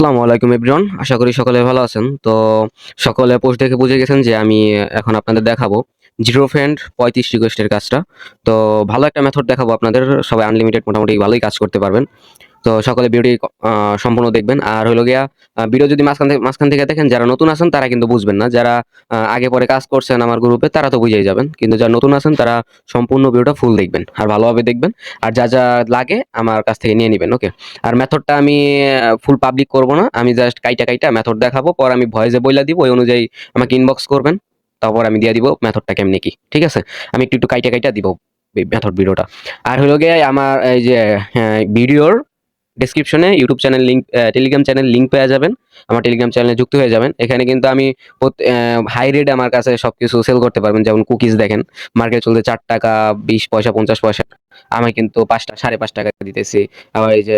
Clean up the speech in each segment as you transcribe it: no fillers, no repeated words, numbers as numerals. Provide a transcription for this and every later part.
আসসালামু আলাইকুম এভরিওয়ান। আশা করি সকলে ভালো আছেন। তো সকলে পোস্ট দেখে বুঝে গেছেন যে আমি এখন আপনাদের দেখাবো জিরো ফ্রেন্ড ৩৫ রিকোয়েস্টের কাজটা। তো ভালো একটা মেথড দেখাবো আপনাদের। সবাই আনলিমিটেড মোটামুটি ভালোই কাজ করতে পারবেন। তো সকলে ভিডিওটি সম্পূর্ণ দেখবেন। আর হইলো গিয়া ভিডিও যদি মাঝখান থেকে দেখেন, যারা নতুন আছেন তারা কিন্তু বুঝবেন না। যারা আগে পরে কাজ করছেন আমার গ্রুপে তারা তো বুঝেই যাবেন। কিন্তু যারা নতুন আছেন তারা সম্পূর্ণ ভিডিওটা ফুল দেখবেন আর ভালোভাবে দেখবেন। আর যা লাগে আমার কাছ থেকে নিয়ে নিবেন। ওকে? আর মেথডটা আমি ফুল পাবলিক করব না। আমি জাস্ট কাইটা মেথড দেখাবো। পরে আমি ভয়েসে বইলা দিব। ওই অনুযায়ী আমাকে ইনবক্স করবেন। তারপর আমি দিয়ে দিব মেথডটা কেমনে কি। ঠিক আছে? আমি একটু কাইটা দিব মেথড ভিডিওটা। আর হইলো গিয়ে আমার এই যে ভিডিওর ডেসক্রিপশনে YouTube channel link, Telegram channel link পেয়ে যাবেন। আমার টেলিগ্রাম চ্যানেলে যুক্ত হয়ে যাবেন। এখানে কিন্তু আমি হাই রেট আমার কাছে সবকিছু সেল করতে পারবেন। যেমন কুকিজ দেখেন মার্কেটে চলছে ৳৪, ২০ পয়সা, ৫০ পয়সা। আমি কিন্তু ৳৫, ৳৫.৫ দিতেছি। আবার এই যে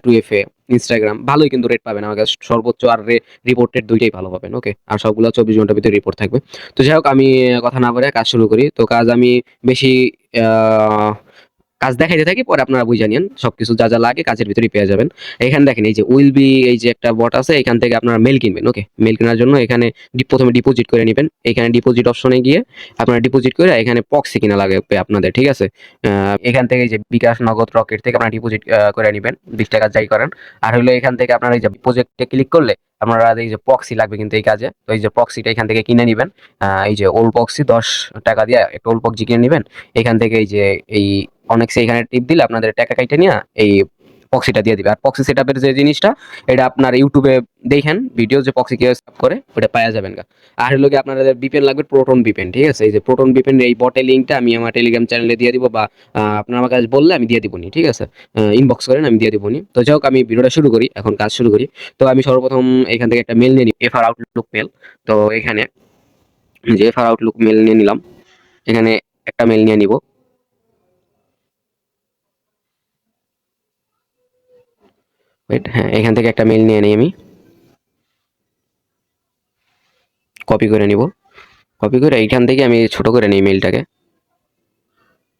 2FA, ইনস্টাগ্রাম ভালোই কিন্তু রেট পাবেন আমার কাছে। সর্বোচ্চ আর রিপোর্টেড ২ টাই ভালো পাবেন। ওকে? আর সবগুলো ২৪ ঘন্টার ভিতরে রিপোর্ট থাকবে। তো যাই হোক, আমি কথা না বাড়াইয়া কাজ শুরু করি। তো কাজ আমি বেশি আ কাজ দেখাইতে থাকি, পরে আপনারা বুঝে নিয়েন। সবকিছু যা লাগে কাজের ভিতরেই পেয়ে যাবেন। এখানে দেখেন এই যে উইল বি, এই যে একটা বট আছে, এখান থেকে আপনারা মেইল কিনবেন। ওকে? মেইল কেনার জন্য এখানে প্রথমে ডিপোজিট করে নিবেন। এখানে ডিপোজিট অপশনে গিয়ে আপনারা ডিপোজিট করে এখানে প্রক্সি কিনা লাগবে আপনাদের। ঠিক আছে? আ এখান থেকে এই যে বিকাশ, নগদ, রকেট থেকে আপনারা ডিপোজিট করে নিবেন। ৳২০ যাই করেন। আর হইলো এখান থেকে আপনারা এই যে প্রজেক্টে ক্লিক করলে আপনারা এই যে প্রক্সি লাগবে কিন্তু এই কাজে। তো এই যে প্রক্সিটা এখান থেকে কিনে নিবেন। এই যে ওল্ড প্রক্সি ৳১০ দিয়ে একটা ওল্ড প্রক্সি কিনে নিবেন। এখান থেকে এই যে এই অনেক্সে এখানে টিপ দিলে আপনাদের টাকা কাইটা নিয়া এই প্রক্সিটা দিয়ে দিবে। আর প্রক্সি সেটআপের যে জিনিসটা, এটা আপনার ইউটিউবে দেখেন ভিডিও, যে প্রক্সি কিভাবে সেটআপ করে ওটা পাওয়া যাবেন গা। আর হলো গিয়ে আপনাদের ভিপিএন লাগবে, প্রোটন ভিপিএন। ঠিক আছে? এই যে প্রোটন ভিপিএন এই বটের লিংকটা আমি আমার টেলিগ্রাম চ্যানেলে দিয়ে দিব, বা আপনারা আমার কাছে বললে আমি দিয়ে দিবনি। ঠিক আছে? ইনবক্স করেন, আমি দিয়ে দিবনি। তো যাই হোক, আমি ভিডিওটা শুরু করি। এখন কাজ শুরু করি। তো আমি সর্বপ্রথম এখান থেকে একটা মেইল নিয়ে নিই, এফআর আউটলুক মেইল। তো এখানে যে এফআর আউটলুক মেইল নিয়ে নিলাম। এখানে একটা মেইল নিয়ে নিব। ওয়েট, হ্যাঁ, এখান থেকে একটা মেইল নিয়ে নিই আমি। কপি করে নিব। কপি করে এইখান থেকে আমি ছোট করে নিই মেইলটাকে।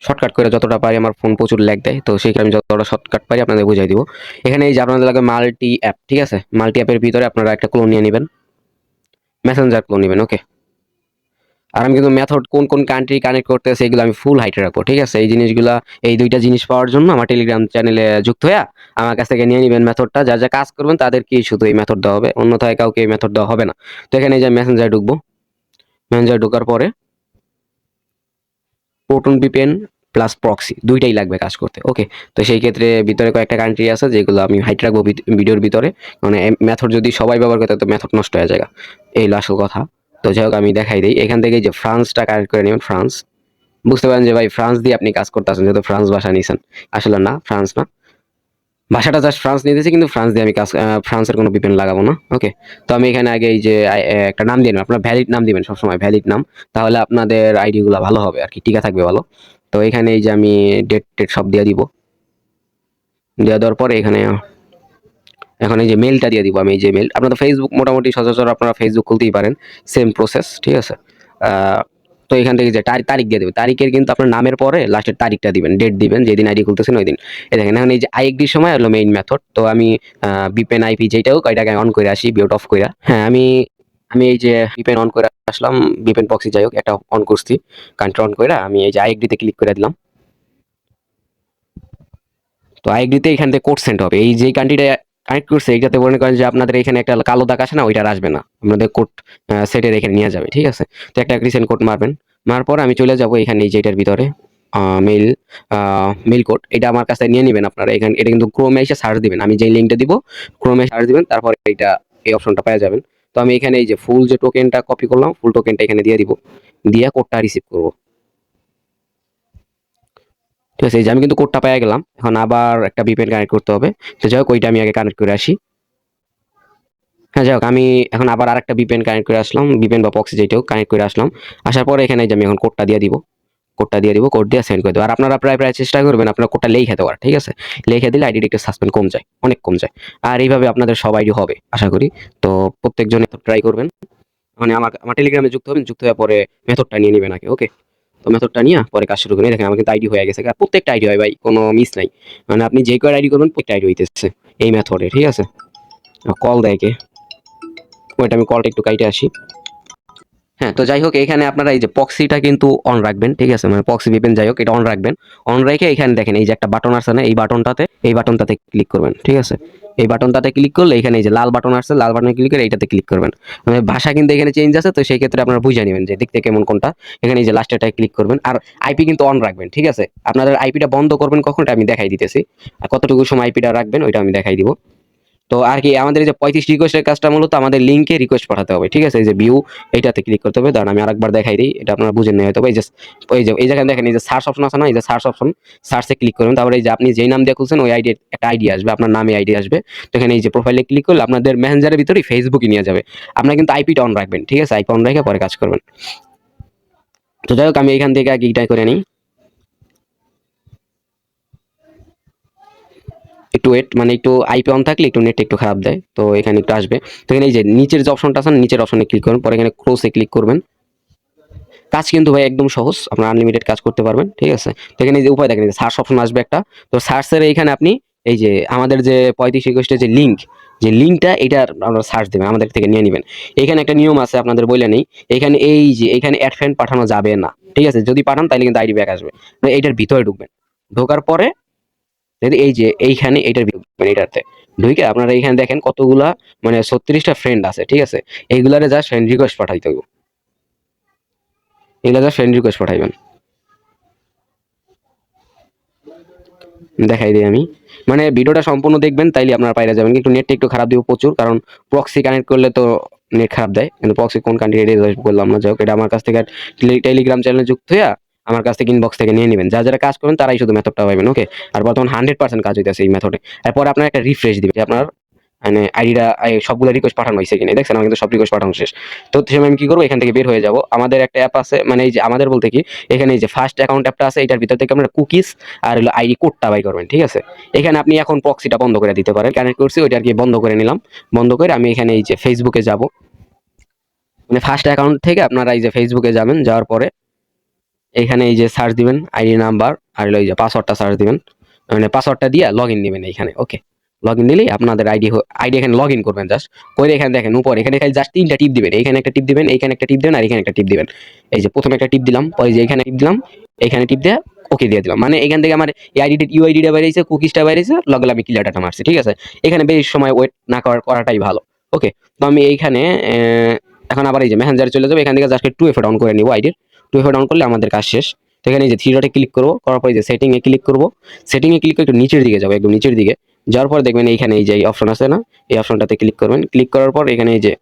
শর্টকাট করে যতটা পারি, আমার ফোন প্রচুর ল্যাগ দেয়। তো সেই আমি যতটা শর্টকাট পারি আপনাদের বুঝাই দিব। এখানে এই যে আপনাদের লাগবে মাল্টি অ্যাপ। ঠিক আছে? মাল্টি অ্যাপের ভিতরে আপনারা একটা ক্লোন নিয়ে নিবেন। মেসেঞ্জার ক্লোন নিবেন। ওকে? আর আমি কিন্তু মেথড কোন কান্ট্রি কানেক্ট করতেছে এগুলো আমি ফুল হাইটে রাখবো। ঠিক আছে? এই জিনিসগুলা, এই ২ টা জিনিস পাওয়ার জন্য আমার টেলিগ্রাম চ্যানেলে যুক্ত হইয়া আমার কাছ থেকে নিয়ে নিবেন মেথডটা। যা কাজ করবেন তাদেরকেই শুধু এই মেথড দেওয়া হবে। অন্যথায় কাউকে এই মেথড দেওয়া হবে না। তো এখানে এই যে মেসেঞ্জারে ঢুকবো। মেসেঞ্জারে ঢোকার পরে প্রোটন ভিপিএন প্লাস প্রক্সি ২ টাই লাগবে কাজ করতে। ওকে? তো সেই ক্ষেত্রে ভিতরে কয়েকটা কান্ট্রি আছে যেগুলো আমি হাইড রাখবো ভিডিওর ভিতরে। মানে মেথড যদি সবাই ব্যবহার করে তো মেথড নষ্ট হয়ে যায়। এই হলো আসল কথা। তো যাই হোক, আমি দেখাই দেই। এখান থেকে যে ফ্রান্সটা কানেক্ট করে নিবেন। ফ্রান্স। বুঝতে পারেন যে ভাই ফ্রান্স দিয়ে আপনি কাজ করতেছেন, যেহেতু ফ্রান্স ভাষা নিছেন। আসলে না, ফ্রান্স না। ভাষাটা জাস্ট ফ্রান্স নিতেছি, কিন্তু ফ্রান্স দিয়ে আমি কাজ, ফ্রান্সের কোনো ভিপিএন লাগাবো না। ওকে? তো আমি এখানে আগে এই যে একটা নাম দিয়ে নেবেন। আপনারা ভ্যালিড নাম দিবেন সবসময়, ভ্যালিড নাম। তাহলে আপনাদের আইডি গুলা ভালো হবে আরকি, টিকা থাকবে ভালো। তো এখানে এই যে আমি ডেট সব দিয়ে দিব। দিয়ে দেওয়ার পরে এখানে এখন এই যে মেইলটা দিয়ে দিব আমি। এই যে মেইল, আপনাদের ফেসবুক মোটামুটি সচরাচর আপনারা ফেসবুক খুলতেই পারেন। Same process. ঠিক আছে? আ তো এখান থেকে যে তারিখ দিয়ে দিবেন। তারিখের কিন্তু আপনার নামের পরে লাস্টের তারিখটা দিবেন। ডেট দিবেন যেদিন আইডি খুলতেছেন ওইদিন। এই দেখেন, এখন এই যে আইএসডির সময় হলো মেইন মেথড। তো আমি ভিপিএন আইপি যেইটা হোক এটাকে অন করে আসি, মিউট অফ কইরা। হ্যাঁ, আমি আমি এই যে ভিপিএন অন করে আসলাম। ভিপিএন প্রক্সি যাই হোক এটা অন করছি। কানেক্টর অন কইরা আমি এই যে আইএসডি তে ক্লিক করে দিলাম। তো আইএসডিতে এখান থেকে কোড সেন্ড হবে। এই যে কান্ট্রিটা কানেক্ট করছে এইটাতে মনে করেন যে আপনাদের এখানে একটা কালো দাগ আসে না, ওইটা আর আসবে না। আপনাদের কোড সেটের এখানে নিয়ে যাবে। ঠিক আছে? তো একটা রিসেন্ট কোড মারবেন। মারার পর আমি চলে যাব এখানে এই যে এটার ভিতরে মেইল মেইল কোড। এটা আমার কাছে নিয়ে নিবেন আপনারা। এখানে এটা কিন্তু ক্রোমে এসে সার্চ দিবেন। আমি যেই লিঙ্কটা দিব ক্রোমে সার্চ দিবেন, তারপর এইটা এই অপশনটা পেয়ে যাবেন। তো আমি এখানে এই যে ফুল যে টোকেনটা কপি করলাম, ফুল টোকেনটা এখানে দিয়ে দিব। দিয়ে কোডটা রিসিভ করব। ঠিক আছে? এই যে আমি কিন্তু কোডটা পেয়ে গেলাম। এখন আবার একটা ভিপিএন কানেক্ট করতে হবে। তো যাই হোক, ওইটা আমি আগে কানেক্ট করে আসি। হ্যাঁ, যাই হোক, আমি এখন আবার আরেকটা ভিপিএন কানেক্ট করে আসলাম। ভিপিএন বা প্রক্সি যেইটা হোক কানেক্ট করে আসলাম। আসার পরে এখানে এই যে আমি এখন কোডটা দিয়ে দিব। কোডটা দিয়ে দিব, কোড দিয়ে সেন্ড করে দেব। আর আপনারা প্রায় চেষ্টা করবেন আপনার কোডটা লিখে দেওয়ার। ঠিক আছে? লিখে দিলে আইডিটা একটু সাসপেন্ড কম যায়, অনেক কম যায়। আর এইভাবে আপনাদের সব আইডি হবে আশা করি। তো প্রত্যেকজনে ট্রাই করবেন। মানে আমার টেলিগ্রামে যুক্ত হবেন, যুক্ত হওয়ার পরে মেথডটা নিয়ে নিবেন আগে। ওকে? তো মেথডটা নিয়ে পরে কাজ শুরু করেন। দেখেন আমার কিন্তু আইডি হয়ে গেছে। আর প্রত্যেকটা আইডি হয় ভাই, কোনো মিস নাই। মানে আপনি যে কয়টা আইডি করবেন প্রত্যেকটা আইডি হইতেছে এই মেথডে। ঠিক আছে? কল দেয় কে, ওইটা আমি কলটা একটু কাইটে আসি। হ্যাঁ, তো যাই হোক এখানে আপনারা এই যে প্রক্সিটা কিন্তু অন রাখবেন, ঠিক আছে? মানে প্রক্সি ভিপিএন যাই হোক এটা অন রাখবেন। অন রেখে এখানে দেখেন এই যে একটা বাটন আছে না, এই বাটনটাতে ক্লিক করবেন, ঠিক আছে? এই বাটনটাতে ক্লিক করলে এখানে এই যে লাল বাটন আসছে, লাল বাটনে ক্লিক করে এইটাতে ক্লিক করবেন। মানে ভাষা কিন্তু এখানে চেঞ্জ আছে, তো সেই ক্ষেত্রে আপনারা বুঝে নেবেন যে দেখতে কেমন কোনটা। এখানে এই যে লাস্টেরটায় ক্লিক করবেন আর আইপি কিন্তু অন রাখবেন, ঠিক আছে? আপনাদের আইপিটা বন্ধ করবেন কখন এটা আমি দেখাই দিতেছি। আর কতটুকু সময় আইপিটা রাখবেন ওইটা আমি দেখাই দিব। তো আর কি আমাদের এই যে 35 রিকোয়েস্টের কাজটা মূলত আমাদের লিংকে রিকোয়েস্ট পাঠাতে হবে, ঠিক আছে? এই যে ভিউ এইটাতে ক্লিক করতে হবে। দাঁড়ান আমি আরেকবার দেখাই দিই, এটা আপনারা বুঝেন না হয়তো। এই যে এই জায়গায় দেখেন এই যে সার্চ অপশন আছে না, এই যে সার্চ অপশন, সার্চে ক্লিক করবেন। তারপরে এই যে আপনি যেই নাম দিয়ে খুলছেন ওই আইডি একটা আইডি আসবে, আপনার নামে আইডি আসবে। তো এখানে এই যে প্রোফাইলে ক্লিক করলে আপনাদের মেসেঞ্জারের ভিতরেই ফেসবুকে নিয়ে যাবে। আপনারা কিন্তু আইপিটা অন রাখবেন, ঠিক আছে? আইপি অন রেখে পরে কাজ করবেন। তো যাই হোক আমি এখান থেকে আগে এইটা করে নিই। একটু ওয়েট, মানে একটু আইপি অন থাকলে একটু নেট একটু খারাপ দেয়, তো এখানে একটু আসবে। তো এখানে এই যে নিচের যে অপশনটা আছে নিচের অপশনে ক্লিক করবেন, পরে এখানে ক্লোজে ক্লিক করবেন। কাজ কিন্তু ভাই একদম সহজ, আপনারা আনলিমিটেড কাজ করতে পারবেন, ঠিক আছে? তো এখানে এই যে উপায় দেখেন এই যে সার্চ অপশন আসবে একটা। তো সার্চের এইখানে আপনি এই যে আমাদের যে 35 রিকোয়েস্টের যে লিঙ্ক, যে লিঙ্কটা এটার আপনারা সার্চ দিবেন, আমাদের থেকে নিয়ে নিবেন। এখানে একটা নিয়ম আছে আপনাদের বইলে নেই, এখানে এই যে এখানে অ্যাড ফ্রেন্ড পাঠানো যাবে না, ঠিক আছে? যদি পাঠান তাহলে কিন্তু আইডি ব্যাক আসবে। মানে এইটার ভিতরে ঢুকবেন, ঢোকার পরে যদি এই যে এইখানে এইটার মানে এটাতে ঢুকে আপনারা এইখানে দেখেন কতগুলা মানে 36টা ফ্রেন্ড আছে, ঠিক আছে? এইগুলারে জাস্ট ফ্রেন্ড রিকোয়েস্ট পাঠাইতে হবে, এগুলা জাস্ট ফ্রেন্ড রিকোয়েস্ট পাঠাইবেন। দেখাই দিই আমি, মানে ভিডিওটা সম্পূর্ণ দেখবেন তাইলে আপনারা পাইরা যাবেন। একটু নেটটা একটু খারাপ দিব প্রচুর, কারণ প্রক্সি কানেক্ট করলে তো নেট খারাপ দেয়, কিন্তু প্রক্সি কোন কান্ট্রি এটা বললাম না। যাই হোক এটা আমার কাছ থেকে টেলিগ্রাম চ্যানেলে যুক্ত হইয়া আমার কাছ থেকে ইনবক্স থেকে নিয়ে নেবেন। যারা কাজ করবেন তারাই শুধু মেথডটা পাবেন, ওকে? আর বর্তমান 100% কাজ হইতেছে এই মেথডে। এরপর আপনার একটা রিফ্রেশ দিবেন যে আপনার মানে আইডিটা সবগুলো রিকোয়েস্ট পাঠানো হয়েছে কিনা। দেখছেন আমার কিন্তু সব রিকোয়েস্ট পাঠানো শেষ। তো আমি কি করবো, এখান থেকে বের হয়ে যাব। আমাদের একটা অ্যাপ আছে, মানে এই যে আমাদের বলতে কি এখানে এই যে ফার্স্ট অ্যাকাউন্ট অ্যাপটা আছে, এটার ভিতর থেকে আপনারা কুকিজ আর হলো আইডি কোডটা বাই করবেন, ঠিক আছে? এখানে আপনি এখন প্রক্সিটা বন্ধ করে দিতে পারেন। কানেক্ট করছি ওইটা আর কি বন্ধ করে নিলাম। বন্ধ করে আমি এখানে এই যে ফেসবুকে যাব, মানে ফার্স্ট অ্যাকাউন্ট থেকে আপনারা এই যে ফেসবুকে যাবেন, যাওয়ার পরে এখানে এই যে সার্চ দিবেন আইডি নাম্বার আর হলো এই যে পাসওয়ার্ডটা সার্চ দিবেন, মানে পাসওয়ার্ডটা দিয়ে লগ ইন দিবেন এইখানে, ওকে? লগ ইন দিলেই আপনাদের আইডি এখানে লগ ইন করবেন জাস্ট করে। এখানে দেখেন উপরে এখানে খালি জাস্ট 3টা টিপ দিবেন, এইখানে একটা টিপ দিবেন, এইখানে একটা টিপ দিবেন আর এখানে একটা টিপ দিবেন। এই যে প্রথমে একটা টিপ দিলাম, পরে যে এখানে টিপ দিলাম, এখানে টিপ দিয়ে ওকে দিয়ে দিলাম। মানে এখান থেকে আমার এই ইউআইডিটা বাইরেছে, কুকিজটা বাইরেছে, লগে আমি ক্লিয়ার ডাটা মারছি, ঠিক আছে? এখানে বেশি সময় ওয়েট না করাটাই ভালো, ওকে? তো আমি এইখানে এখন আবার এই যে মেসেঞ্জারে চলে যাবো, এখান থেকে জাস্ট 2FA ডাউন করে নিব আইডির। 2FA ডাউন করলে আমাদের কাজ শেষ। তো এখানে এই যে থ্রি ডটে ক্লিক করবো, করার পরে যে সেটিং এ ক্লিক করবো, সেটিং এ ক্লিক করে একটু নিচের দিকে যাবো, একদম নিচের দিকে যাওয়ার পর দেখবেন এইখানে এই যে অপশন আছে না, এই অপশনটাতে ক্লিক করবেন। ক্লিক করার পর এখানে এই যে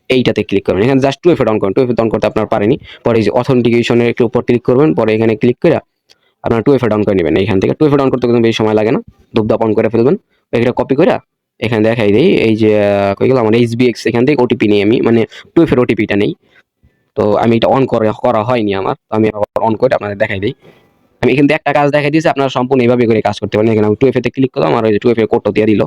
এইটাতে ক্লিক করবেন, এখানে জাস্ট 2FA ডাউন করবেন। 2FA ডাউন করতে আপনার পারেনি, পরে এই যে অথেন্টিকেশনের একটু উপর ক্লিক করবেন, পরে এখানে ক্লিক করে আপনার 2FA ডাউন করে নেবেন। এইখান থেকে 2FA ডাউন করতে কিন্তু বেশি সময় লাগে না, ধূপধাপ অন করে ফেলবেন। এটা কপি করে এখানে দেখাই দিই, এই যে কই গেল আমার HBX, এখান থেকে ওটিপি নেই আমি, মানে 2FA ওটিপিটা নেই। তো আমি এটা অন করা হয়নি আমার, তো আমি অন করে আপনাদের দেখাই দিই। আমি কিন্তু একটা কাজ দেখাই দিয়েছি, আপনারা সম্পূর্ণ এইভাবে করে কাজ করতে পারেন। এখানে আমি 2FA তে ক্লিক করলাম আর ওই যে 2FA কোডটা দিয়ে দিল।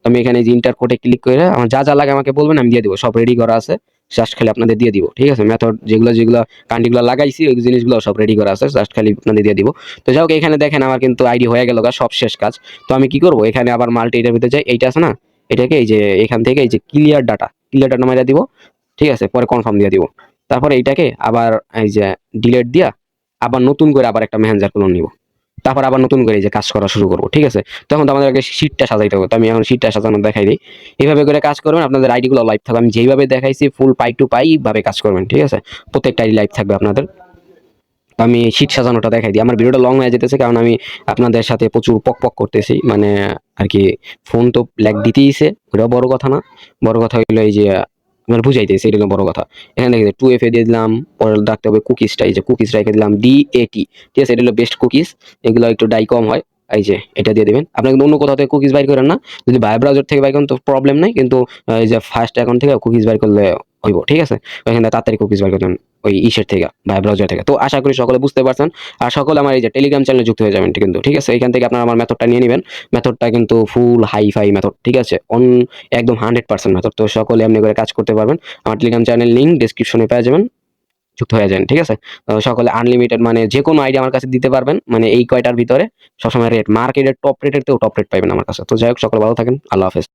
তো আমি এখানে যে ইন্টার কোডে ক্লিক করে আমার যা যা লাগে আমাকে বলবেন, আমি দিয়ে দিব। সব রেডি করা আছে, জাস্ট খালি আপনাদের দিয়ে দিব, ঠিক আছে? মেথড যেগুলো কান্ডিগুলো লাগাইছি ওই জিনিসগুলো সব রেডি করা আছে, জাস্ট খালি আপনাদের দিয়ে দিব। তো যাই হোক এখানে দেখেন আমার কিন্তু আইডি হয়ে গেল, সব শেষ কাজ। তো আমি কি করব, এখানে আবার মাল্টি এটার ভিতরে যাই, এইটা আছে না, এটাকে এই যে এখান থেকে এই যে ক্লিয়ার ডাটা মাইরা দিব, ঠিক আছে? পরে কনফার্ম দিয়ে দিব। তারপরে এইটাকে আবার এই যে ডিলিট দিয়া আবার নতুন করে আবার একটা মেসেঞ্জার ক্লোন নিব। তারপর আবার নতুন করে এই যে কাজ করা শুরু করব, ঠিক আছে? তখন তো আমাদের আগে শীটটা সাজাইতে হবে, তো আমি এখন শীটটা সাজানো দেখাই দিই। এইভাবে করে কাজ করবেন, আপনাদের আইডিগুলো লাইভ থাকবে। আমি যেইভাবে দেখাইছি ফুল পাই টু পাই ভাবে কাজ করবেন, ঠিক আছে? প্রত্যেকটা আইডি লাইভ থাকবে আপনাদের। আমি শীট সাজানোটা দেখাই দিই। আমার ভিডিওটা লং হয়ে যেতেছে কারণ আমি আপনাদের সাথে প্রচুর পক করতেছি, মানে আর কি ফোন তো ল্যাগ দিতেইছে, ওটা বড় কথা না। বড় কথা হইলো এই যে আমার বুঝাইতেছে, এটা হলো বড় কথা। এখানে দেখেন 2FA দিয়ে দিলাম, পরে রাখতে হবে কুকিজটা, এই যে কুকিজ রেখে দিলাম DAT, ঠিক আছে? এটা হলো বেস্ট কুকিজ, এগুলো একটু ডাই কম হয়। এই যে এটা দিয়ে দিবেন। আপনি কিন্তু অন্য কোথাও থেকে কুকিজ বাইর করেন না, যদি ভাই ব্রাউজার থেকে বাইর করেন তো প্রবলেম নাই, কিন্তু এই যে ফার্স্ট অ্যাকাউন্ট থেকে কুকিজ বাইর করলে হইব, ঠিক আছে? ওইখানে তাড়াতাড়ি কুকিজ বাইর করতেন ওই ইসের থেকে বা ব্রাউজার থেকে। তো আশা করি সকলে বুঝতে পারছেন, আর সকলে আমার এই যে টেলিগ্রাম চ্যানেলে যুক্ত হয়ে যাবেন কিন্তু, ঠিক আছে? এখান থেকে আপনারা আমার মেথডটা নিয়ে নেবেন। মেথডটা কিন্তু ফুল হাই-ফাই মেথড, ঠিক আছে? একদম 100% মেথড। তো সকলে এমনি করে কাজ করতে পারবেন। আমার টেলিগ্রাম চ্যানেল লিংক ডেসক্রিপশনে পেয়ে যাবেন, যুক্ত হয়ে যান, ঠিক আছে? সকলে আনলিমিটেড মানে যেকোনো আইডি আমার কাছে দিতে পারবেন, মানে এই কয়টার ভিতরে সবসময় রেট মার্কেটের টপ রেটের তেও টপ রেট পাইবেন আমার কাছে। তো যাই হোক সকলে ভালো থাকেন, আল্লাহ হাফেজ।